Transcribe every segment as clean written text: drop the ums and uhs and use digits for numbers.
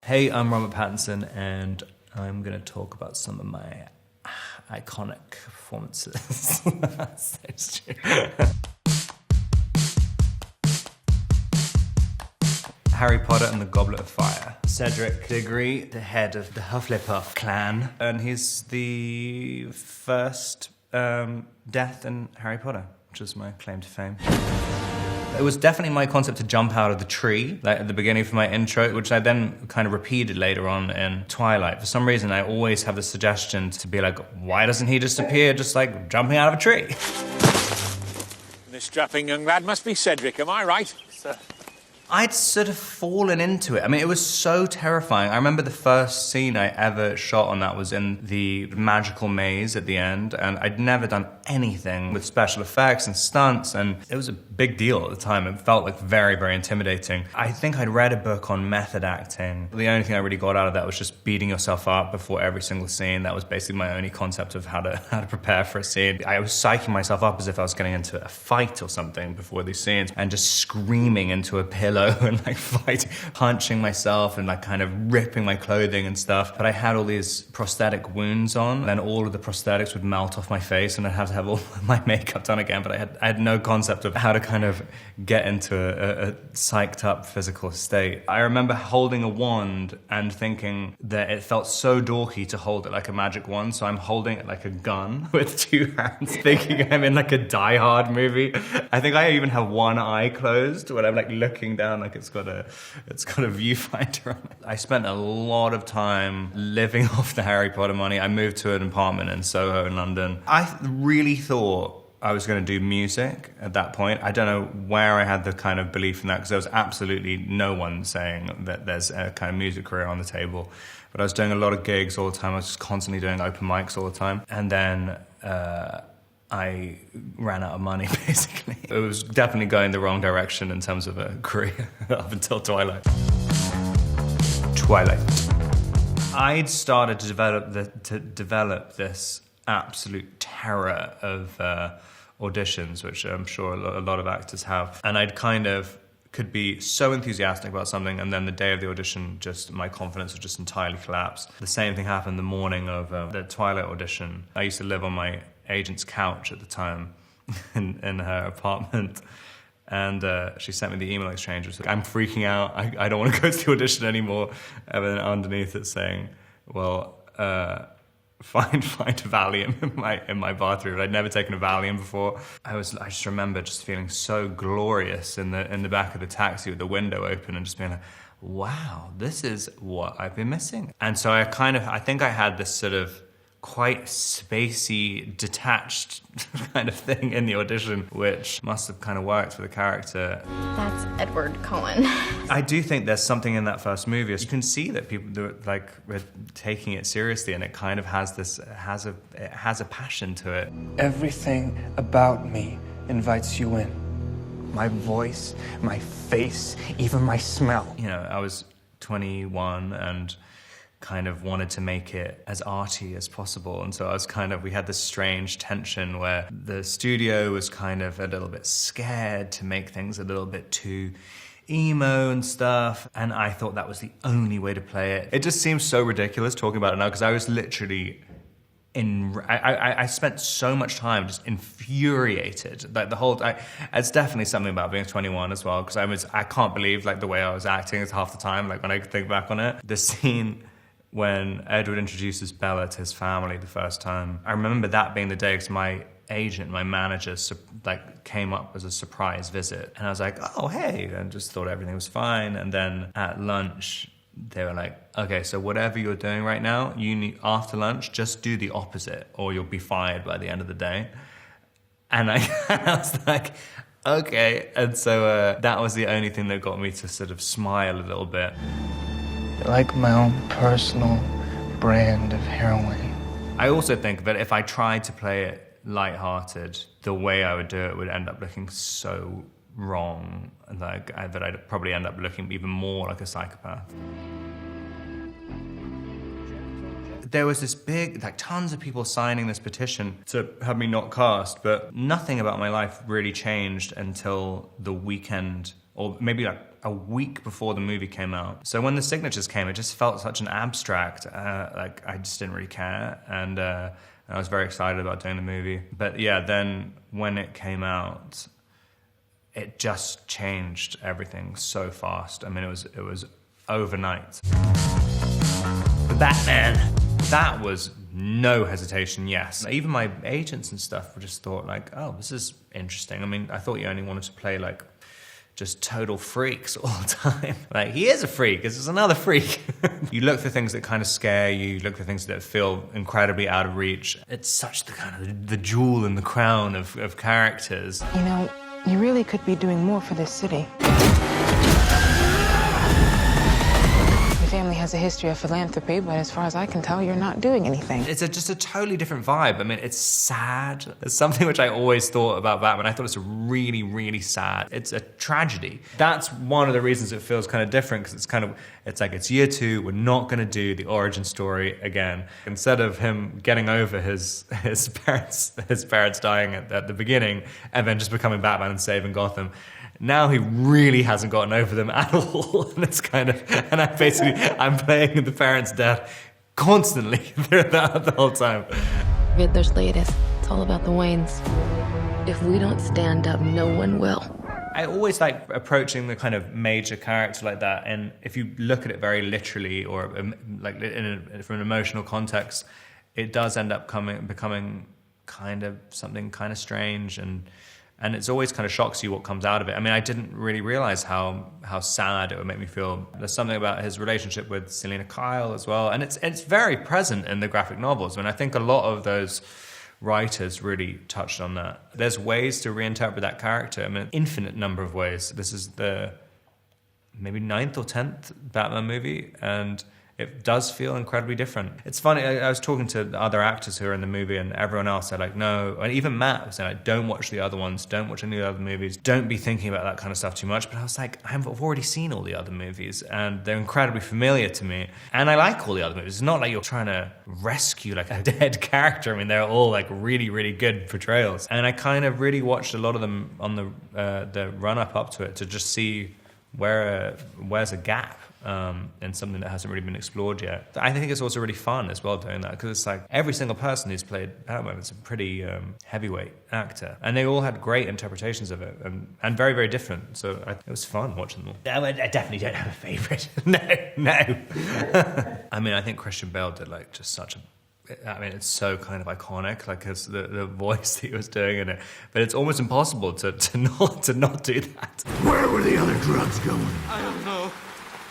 Hey, I'm Robert Pattinson, and I'm going to talk about some of my iconic performances. That's true. Harry Potter and the Goblet of Fire. Cedric Diggory, the head of the Hufflepuff clan, and he's the first death in Harry Potter, which is my claim to fame. It was definitely my concept to jump out of the tree, like at the beginning for my intro, which I then kind of repeated later on in Twilight. For some reason, I always have the suggestion to be like, why doesn't he just appear just like jumping out of a tree? This strapping young lad must be Cedric, am I right? Sir. I'd sort of fallen into it. I mean, it was so terrifying. I remember the first scene I ever shot on that was in the magical maze at the end, and I'd never done anything with special effects and stunts, and it was a big deal at the time. It felt like very, very intimidating. I think I'd read a book on method acting. The only thing I really got out of that was just beating yourself up before every single scene. That was basically my only concept of how to prepare for a scene. I was psyching myself up as if I was getting into a fight or something before these scenes, and just screaming into a pillow and like fighting, punching myself and like kind of ripping my clothing and stuff. But I had all these prosthetic wounds on, and all of the prosthetics would melt off my face, and I'd have to have all my makeup done again. But I had no concept of how to kind of get into a psyched up physical state. I remember holding a wand and thinking that it felt so dorky to hold it like a magic wand, so I'm holding it like a gun with two hands, thinking I'm in like a Die Hard movie. I think I even have one eye closed when I'm like looking down, like it's got a viewfinder on it. I spent a lot of time living off the Harry Potter money. I moved to an apartment in Soho in London. I really thought I was going to do music at that point. I don't know where I had the kind of belief in that, because there was absolutely no one saying that there's a kind of music career on the table. But I was doing a lot of gigs all the time. I was just constantly doing open mics all the time. And then I ran out of money, basically. It was definitely going the wrong direction in terms of a career up until Twilight. I'd started to develop this absolute terror of auditions, which I'm sure a lot of actors have. And I'd kind of could be so enthusiastic about something, and then the day of the audition, just my confidence would just entirely collapse. The same thing happened the morning of the Twilight audition. I used to live on my agent's couch at the time in her apartment, and she sent me the email exchange, which was like, I'm freaking out, I don't want to go to the audition anymore. And then underneath it saying, well, find a Valium in my bathroom. I'd never taken a Valium before. I just remember just feeling so glorious in the back of the taxi with the window open and just being like, wow, this is what I've been missing. And so I think I had this sort of quite spacey, detached kind of thing in the audition, which must have kind of worked for the character. That's Edward Cullen. I do think there's something in that first movie. You can see that people were taking it seriously, and it kind of has a passion to it. Everything about me invites you in. My voice, my face, even my smell. You know, I was 21 and kind of wanted to make it as arty as possible, and so we had this strange tension where the studio was kind of a little bit scared to make things a little bit too emo and stuff, and I thought that was the only way to play it. It just seems so ridiculous talking about it now, because I was literally I spent so much time just infuriated. Like it's definitely something about being 21 as well, because I can't believe like the way I was acting is half the time, like when I think back on it. The scene when Edward introduces Bella to his family the first time, I remember that being the day, because my agent, my manager, came up as a surprise visit, and I was like, oh hey, and just thought everything was fine. And then at lunch they were like, okay, so whatever you're doing right now, you need, after lunch, just do the opposite or you'll be fired by the end of the day. And I was like, okay. And so that was the only thing that got me to sort of smile a little bit. You're like my own personal brand of heroin. I also think that if I tried to play it lighthearted, the way I would do it would end up looking so wrong, that I'd probably end up looking even more like a psychopath. There was this big, tons of people signing this petition to have me not cast, but nothing about my life really changed until the weekend or maybe like a week before the movie came out. So when the signatures came, it just felt such an abstract, like I just didn't really care. And I was very excited about doing the movie. But yeah, then when it came out, it just changed everything so fast. I mean, it was overnight. The Batman, that was no hesitation, yes. Even my agents and stuff just thought like, oh, this is interesting. I mean, I thought you only wanted to play like just total freaks all the time. Like, he is a freak, this is another freak. You look for things that kind of scare you look for things that feel incredibly out of reach. It's such the kind of the jewel in the crown of characters. You know, you really could be doing more for this city. Your family has a history of philanthropy, but as far as I can tell, you're not doing anything. It's just a totally different vibe. I mean, it's sad. It's something which I always thought about Batman. I thought it's really, really sad. It's a tragedy. That's one of the reasons it feels kind of different, because it's like it's year 2, we're not going to do the origin story again. Instead of him getting over his parents dying at the beginning and then just becoming Batman and saving Gotham, now he really hasn't gotten over them at all. And it's kind of, and I'm playing the parents' death constantly throughout the whole time. Riddler's latest. It's all about the Waynes. If we don't stand up, no one will. I always like approaching the kind of major character like that, and if you look at it very literally or like from an emotional context, it does end up becoming kind of something kind of strange, and it's always kind of shocks you what comes out of it. I mean, I didn't really realize how sad it would make me feel. There's something about his relationship with Selena Kyle as well, and it's very present in the graphic novels. I mean, I think a lot of those writers really touched on that. There's ways to reinterpret that character. I mean, an infinite number of ways. This is the maybe 9th or 10th Batman movie, and it does feel incredibly different. It's funny, I was talking to the other actors who are in the movie, and everyone else said like, no, and even Matt was saying like, don't watch the other ones, don't watch any of the other movies, don't be thinking about that kind of stuff too much. But I was like, I've already seen all the other movies, and they're incredibly familiar to me, and I like all the other movies. It's not like you're trying to rescue like a dead character. I mean, they're all like really, really good portrayals. And I kind of really watched a lot of them on the run-up to it to just see where's a gap in something that hasn't really been explored yet. I think it's also really fun as well doing that, because it's like every single person who's played Batman is a pretty heavyweight actor, and they all had great interpretations of it, and very, very different. So it was fun watching them all. I definitely don't have a favourite. No. I mean, I think Christian Bale did like just such a, I mean, it's so kind of iconic, like it's the voice that he was doing in it. But it's almost impossible to not do that. Where were the other drugs going? I don't know.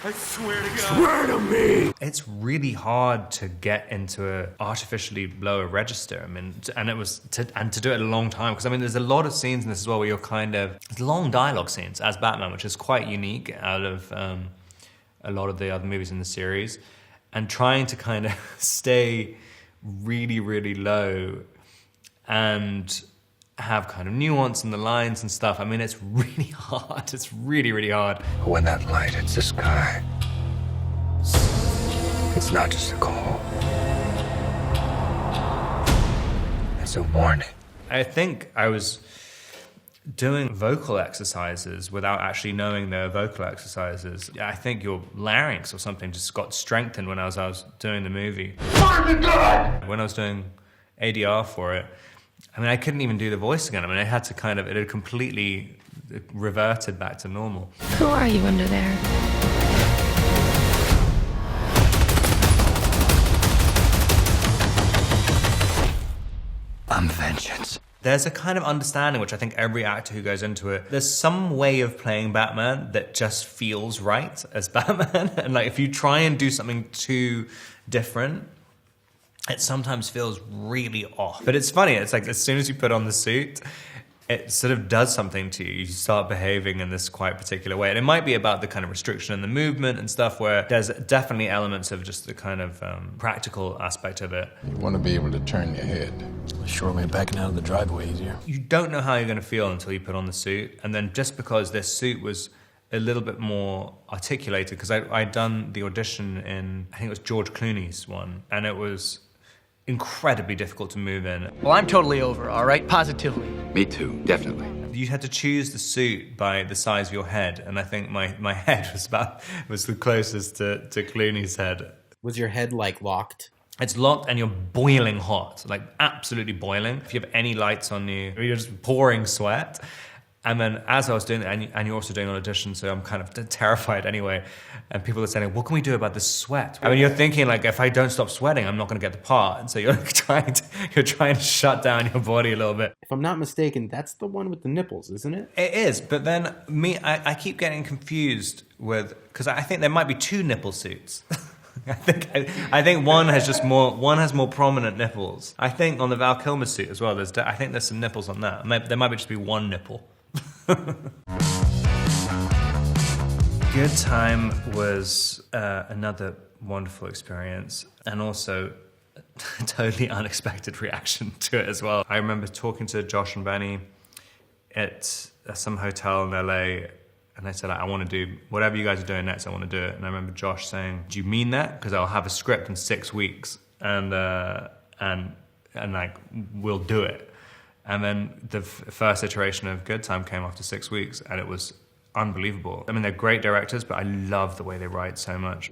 I swear to God. Swear to me! It's really hard to get into a artificially lower register. I mean, and to do it a long time, because I mean, there's a lot of scenes in this as well where you're kind of, it's long dialogue scenes as Batman, which is quite unique out of a lot of the other movies in the series, and trying to kind of stay really, really low and have kind of nuance in the lines and stuff. I mean, it's really hard. It's really, really hard. When that light hits the sky, it's not just a call. It's a warning. I think I was doing vocal exercises without actually knowing they were vocal exercises. I think your larynx or something just got strengthened when I was doing the movie. When I was doing ADR for it, I mean, I couldn't even do the voice again. I mean, I had to kind of, it had completely reverted back to normal. Who are you under there? I'm vengeance. There's a kind of understanding, which I think every actor who goes into it, there's some way of playing Batman that just feels right as Batman. And like, if you try and do something too different, it sometimes feels really off. But it's funny, it's like as soon as you put on the suit, it sort of does something to you. You start behaving in this quite particular way. And it might be about the kind of restriction in the movement and stuff, where there's definitely elements of just the kind of practical aspect of it. You want to be able to turn your head. Sure made backing out of the driveway easier. You don't know how you're going to feel until you put on the suit. And then just because this suit was a little bit more articulated, because I'd done the audition in, I think it was George Clooney's one, and it was incredibly difficult to move in. Well, I'm totally over, all right? Positively. Me too, definitely. You had to choose the suit by the size of your head, and I think my head was the closest to Clooney's head. Was your head like locked? It's locked and you're boiling hot, like absolutely boiling. If you have any lights on you, you're just pouring sweat. And then as I was doing it, and you're also doing an audition, so I'm kind of terrified anyway. And people are saying, what can we do about this sweat? I mean, you're thinking like, if I don't stop sweating, I'm not gonna get the part. And so you're trying to shut down your body a little bit. If I'm not mistaken, that's the one with the nipples, isn't it? It is, but then I keep getting confused with, because I think there might be two nipple suits. I think one has more prominent nipples. I think on the Val Kilmer suit as well, I think there's some nipples on that. There might just be one nipple. Good Time was another wonderful experience, and also a totally unexpected reaction to it as well. I remember talking to Josh and Benny at some hotel in LA, and I said, I want to do whatever you guys are doing next, I want to do it. And I remember Josh saying, do you mean that? Because I'll have a script in 6 weeks, and like, we'll do it. And then the first iteration of Good Time came after 6 weeks, and it was unbelievable. I mean, they're great directors, but I love the way they write so much.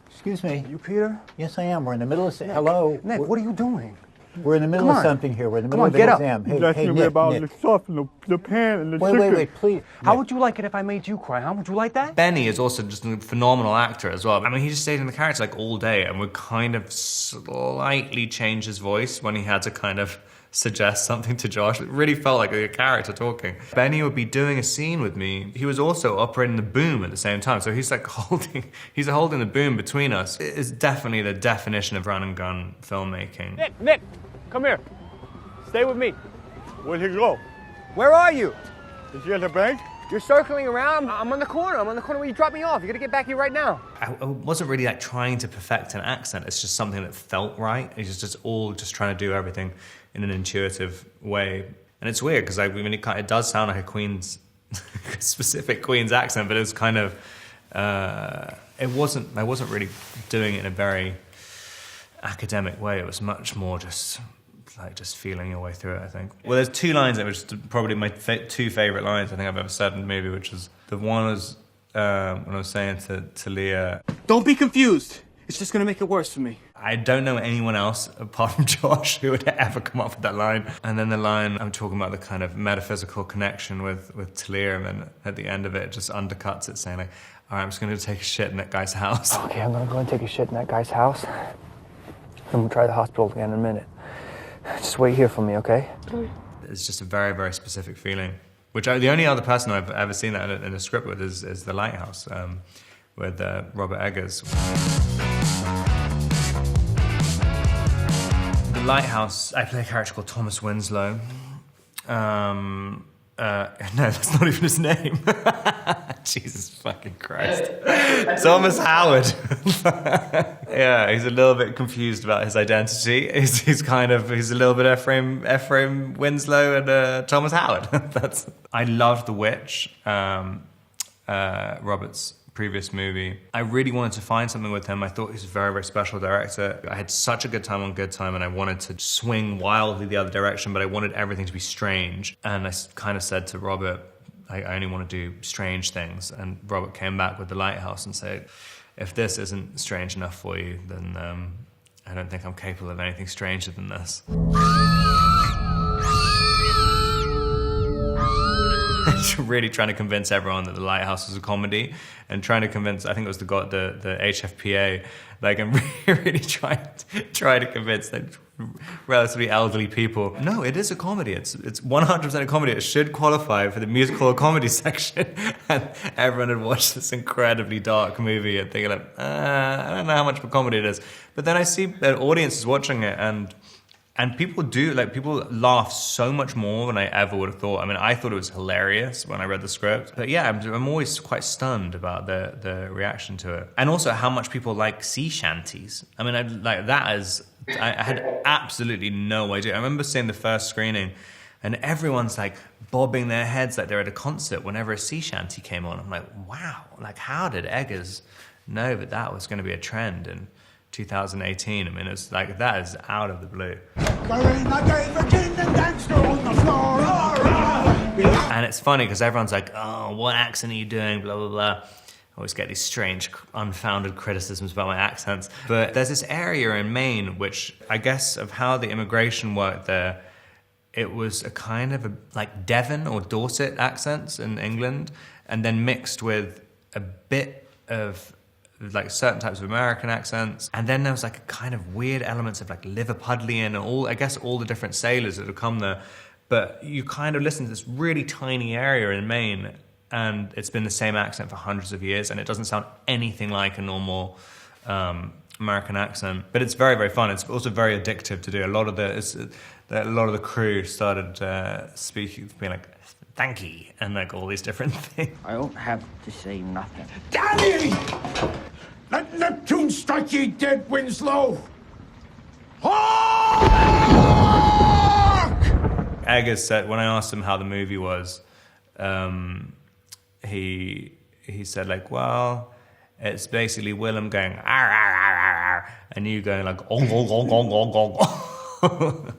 Excuse me. You Peter? Yes, I am. We're in the middle of... Hello? Nick, what are you doing? We're in the middle of something here. We're in the middle of the exam. Hey, Nick, the stuff and the pan and the chicken. Wait, please. How would you like it if I made you cry, huh? Would you like that? Benny is also just a phenomenal actor as well. I mean, he just stayed in the character like all day and would kind of slightly change his voice when he had to kind of suggest something to Josh. It really felt like a character talking. Benny would be doing a scene with me. He was also operating the boom at the same time. So he's like holding the boom between us. It's definitely the definition of run and gun filmmaking. Nick, come here. Stay with me. Where'd he go? Where are you? Is he at the bank? You're circling around. I'm on the corner. I'm on the corner where you dropped me off. You gotta get back here right now. I wasn't really like trying to perfect an accent. It's just something that felt right. It's just all just trying to do everything in an intuitive way. And it's weird because I mean, it does sound like a Queen's, specific Queen's accent, but it was kind of, I wasn't really doing it in a very academic way. It was much more just feeling your way through it, I think. Well, there's two lines that were just probably my two favorite lines I think I've ever said in a movie, which is, the one was when I was saying to Leah, don't be confused. It's just gonna make it worse for me. I don't know anyone else apart from Josh who would ever come up with that line. And then the line, I'm talking about the kind of metaphysical connection with Talia, and then at the end of it just undercuts it, saying like, all right, I'm just gonna take a shit in that guy's house. Okay, I'm gonna go and take a shit in that guy's house. I'm gonna try the hospital again in a minute. Just wait here for me, okay? It's just a very, very specific feeling. Which the only other person I've ever seen that in a script with is The Lighthouse, with Robert Eggers. The Lighthouse, I play a character called Thomas Winslow. No, that's not even his name. Jesus fucking Christ. Thomas Howard. Yeah, he's a little bit confused about his identity. He's a little bit Ephraim Winslow and Thomas Howard. I loved The Witch, Robert's previous movie. I really wanted to find something with him. I thought he was a very, very special director. I had such a good time on Good Time, and I wanted to swing wildly the other direction, but I wanted everything to be strange. And I kind of said to Robert, I only want to do strange things. And Robert came back with The Lighthouse and said, if this isn't strange enough for you, then I don't think I'm capable of anything stranger than this. Really trying to convince everyone that The Lighthouse was a comedy, and trying to convince, I think it was the HFPA, like, and really try to convince like relatively elderly people, no, it is a comedy. It's 100% a comedy. It should qualify for the musical or comedy section. And everyone had watched this incredibly dark movie and thinking like, I don't know how much of a comedy it is. But then I see an audience is watching it, and people laugh so much more than I ever would have thought. I mean, I thought it was hilarious when I read the script. But yeah, I'm always quite stunned about the reaction to it. And also how much people like sea shanties. I mean, I had absolutely no idea. I remember seeing the first screening and everyone's like bobbing their heads like they're at a concert whenever a sea shanty came on. I'm like, wow, like how did Eggers know that was going to be a trend in 2018. I mean, it's like, that is out of the blue. And it's funny because everyone's like, oh, what accent are you doing, blah, blah, blah. I always get these strange, unfounded criticisms about my accents. But there's this area in Maine, which I guess of how the immigration worked there, it was a kind of like Devon or Dorset accents in England, and then mixed with a bit of like certain types of American accents. And then there was like a kind of weird elements of like Liverpudlian and all, I guess all the different sailors that have come there. But you kind of listen to this really tiny area in Maine, and it's been the same accent for hundreds of years, and it doesn't sound anything like a normal American accent. But it's very, very fun. It's also very addictive to do. A lot of the crew started speaking, being like, "Thank you," and like all these different things. I don't have to say nothing. Danny! Let Neptune strike ye dead, Winslow! Eggers said, when I asked him how the movie was, he said like, well, it's basically Willem going "Arr, arr, arr, arr, arr," and you going like "ong ong ong ong ong ong."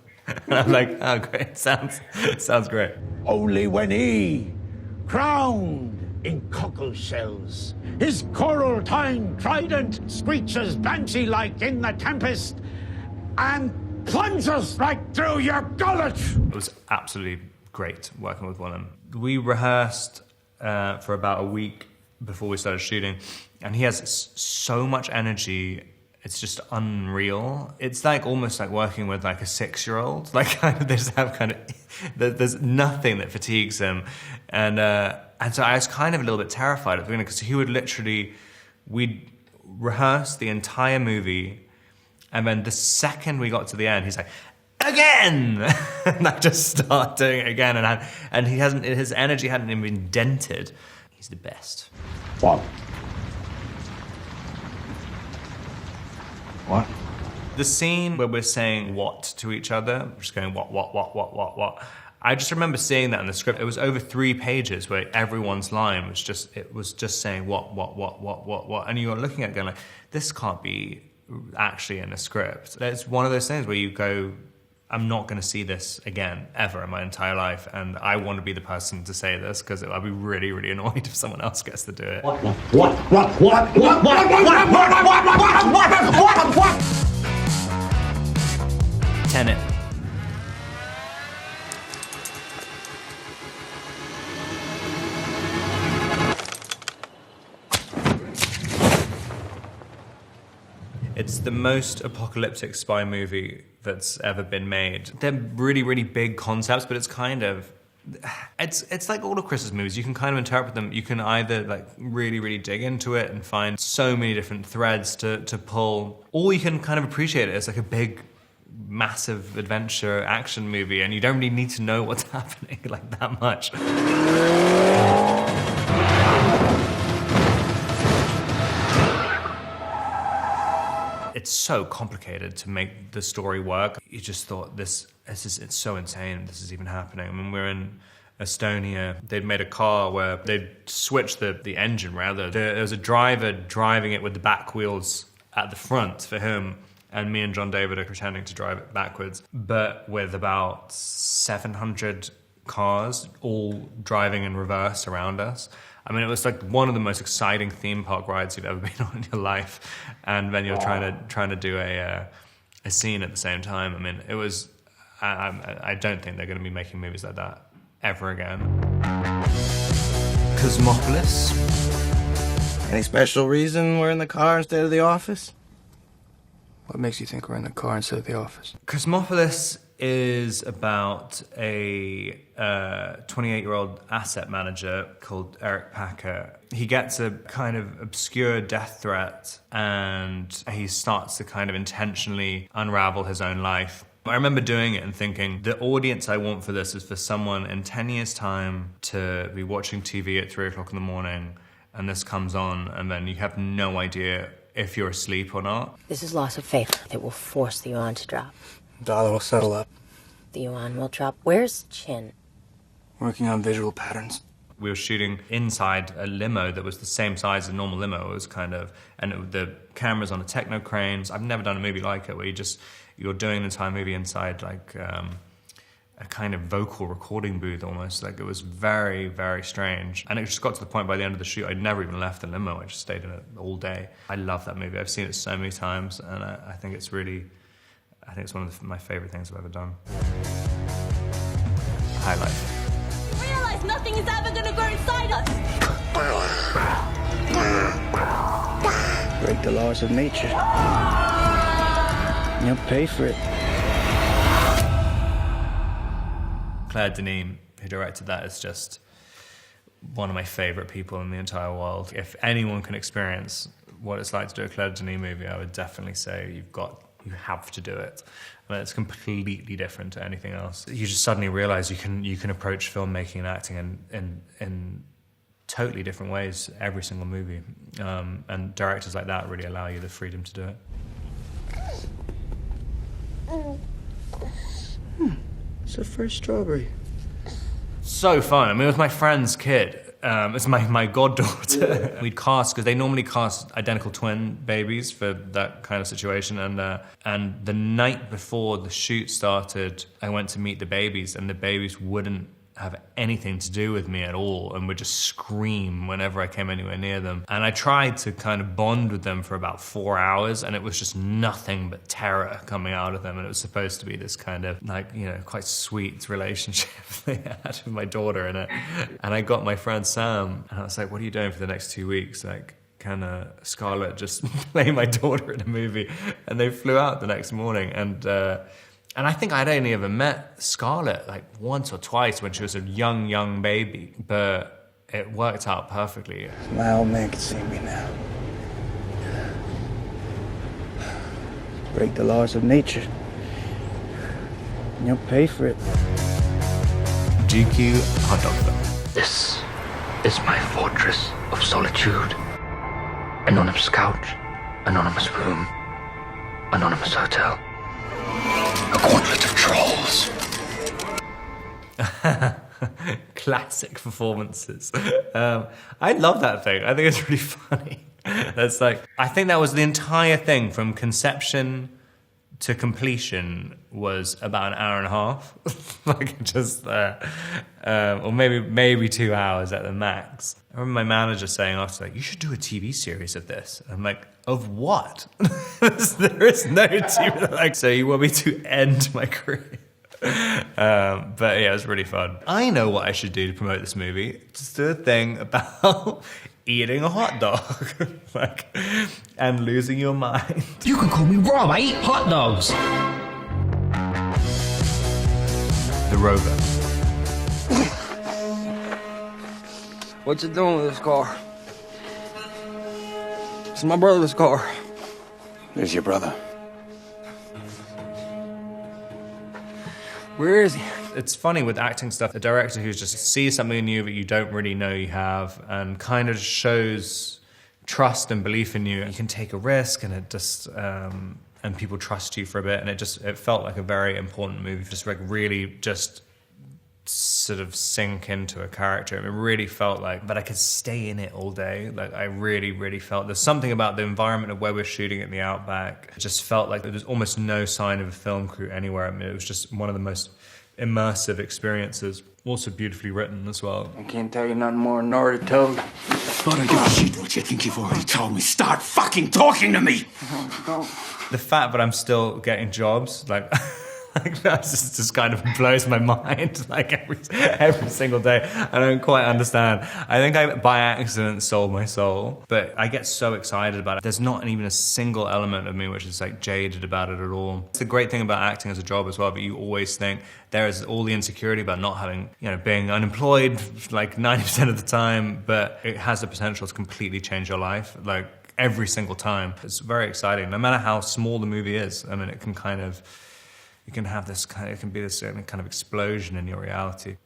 And I'm like, oh great, sounds great. Only when he, crowned in cockle shells, his coral-tined trident screeches banshee-like in the tempest, and plunges right through your gullet. It was absolutely great working with Willem. We rehearsed for about a week before we started shooting, and he has so much energy. It's just unreal. It's like almost like working with like a 6-year-old. Like kind of, they just have kind of, there's nothing that fatigues him, and so I was kind of a little bit terrified at the beginning because he would literally, we'd rehearse the entire movie. And then the second we got to the end, he's like, again! And I just start doing it again. And he hasn't, his energy hadn't even been dented. He's the best. What? What? The scene where we're saying what to each other, just going what. I just remember seeing that in the script. It was over 3 pages where everyone's line was just, it was just saying what. And you were looking at it going like, this can't be actually in a script. It's one of those things where you go, I'm not going to see this again ever in my entire life, and I want to be the person to say this because I'll be really, really annoyed if someone else gets to do it. What? Tenet. It's the most apocalyptic spy movie that's ever been made. They're really, really big concepts, but it's kind of, it's like all of Chris's movies. You can kind of interpret them. You can either like really, really dig into it and find so many different threads to pull, or you can kind of appreciate it as like a big, massive adventure action movie, and you don't really need to know what's happening like that much. It's so complicated to make the story work. You just thought, it's so insane this is even happening. I mean, we're in Estonia. They'd made a car where they'd switched the engine, rather. There was a driver driving it with the back wheels at the front for him, and me and John David are pretending to drive it backwards, but with about 700 cars all driving in reverse around us. I mean, it was like one of the most exciting theme park rides you've ever been on in your life, and then you're trying to do a scene at the same time. I mean, it was. I don't think they're going to be making movies like that ever again. Cosmopolis. Any special reason we're in the car instead of the office? What makes you think we're in the car instead of the office? Cosmopolis is about a 28-year-old asset manager called Eric Packer. He gets a kind of obscure death threat, and he starts to kind of intentionally unravel his own life. I remember doing it and thinking, the audience I want for this is for someone in 10 years' time to be watching TV at 3 o'clock in the morning, and this comes on, and then you have no idea if you're asleep or not. This is loss of faith that will force the yuan to drop. Dollar will settle up. The yuan will drop. Where's Chin? Working on visual patterns. We were shooting inside a limo that was the same size as a normal limo. It was the camera's on a techno crane. I've never done a movie like it where you're doing an entire movie inside like a kind of vocal recording booth almost. Like, it was very, very strange. And it just got to the point by the end of the shoot, I'd never even left the limo. I just stayed in it all day. I love that movie. I've seen it so many times, and I think it's one of my favorite things I've ever done. Highlight. Realize nothing is ever gonna grow inside us. Break the laws of nature. You'll pay for it. Claire Denis, who directed that, is just one of my favorite people in the entire world. If anyone can experience what it's like to do a Claire Denis movie, I would definitely say you have to do it. I mean, it's completely different to anything else. You just suddenly realize you can approach filmmaking and acting in totally different ways every single movie. And directors like that really allow you the freedom to do it. It's the first strawberry. So fun. I mean, it was my friend's kid. It's my goddaughter. We'd cast, because they normally cast identical twin babies for that kind of situation. And the night before the shoot started, I went to meet the babies, and the babies wouldn't have anything to do with me at all and would just scream whenever I came anywhere near them. And I tried to kind of bond with them for about 4 hours, and it was just nothing but terror coming out of them. And it was supposed to be this kind of quite sweet relationship they had with my daughter in it. And I got my friend Sam, and I was like, what are you doing for the next 2 weeks? Like, can Scarlett just play my daughter in a movie? And they flew out the next morning, and I think I'd only ever met Scarlett like once or twice when she was a young baby, but it worked out perfectly. My old man can see me now. Break the laws of nature. And you'll pay for it. GQ hot dog film. This is my fortress of solitude. Anonymous couch, anonymous room, anonymous hotel. A gauntlet of trolls. Classic performances. I love that thing. I think it's really funny. I think that was the entire thing from conception to completion was about an hour and a half. Or maybe 2 hours at the max. I remember my manager saying after, you should do a TV series of this. I'm like, of what? There is no TV. So you want me to end my career? But yeah, it was really fun. I know what I should do to promote this movie. Just do a thing about eating a hot dog, and losing your mind. You can call me Rob. I eat hot dogs. The Rover. What you doing with this car? It's my brother's car. Where's your brother? Where is he? It's funny with acting stuff, a director who just sees something in you that you don't really know you have and kind of shows trust and belief in you. You can take a risk, and it just and people trust you for a bit, and it felt like a very important move. Just really just sort of sink into a character. It really felt like, but I could stay in it all day. I really felt there's something about the environment of where we're shooting at the Outback. It just felt like there was almost no sign of a film crew anywhere. I mean, it was just one of the most immersive experiences. Also beautifully written as well. I can't tell you nothing more than I already told you. I don't give a shit what you think you've already told me. Start fucking talking to me! The fact that I'm still getting jobs, that just kind of blows my mind, every single day. I don't quite understand. I think I, by accident, sold my soul, but I get so excited about it. There's not even a single element of me which is jaded about it at all. It's the great thing about acting as a job as well, but you always think there is all the insecurity about not having, being unemployed 90% of the time, but it has the potential to completely change your life, every single time. It's very exciting, no matter how small the movie is. I mean, it can be this kind of explosion in your reality.